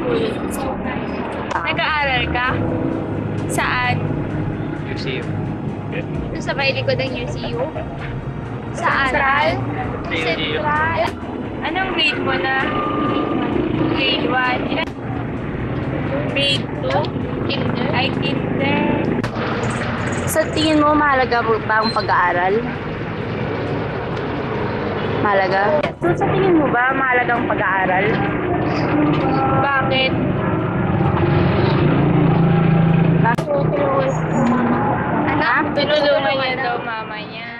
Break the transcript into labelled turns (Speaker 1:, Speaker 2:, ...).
Speaker 1: school. Nag-aaral ka? Saan?
Speaker 2: Museum.
Speaker 1: Doon sa may likod ng UCU? Saan? Central? Central. Anong grade mo na? Grade 1. Ilan? Grade 2? Kinder. Ay, kinder.
Speaker 3: Sa tingin mo, mahalaga ba ang pag-aaral? Mahalaga? So, sa tingin mo ba, mahalaga ang pag-aaral?
Speaker 1: Bakit?
Speaker 3: Bakit?
Speaker 1: Anak, tinulungan niya daw mama niya.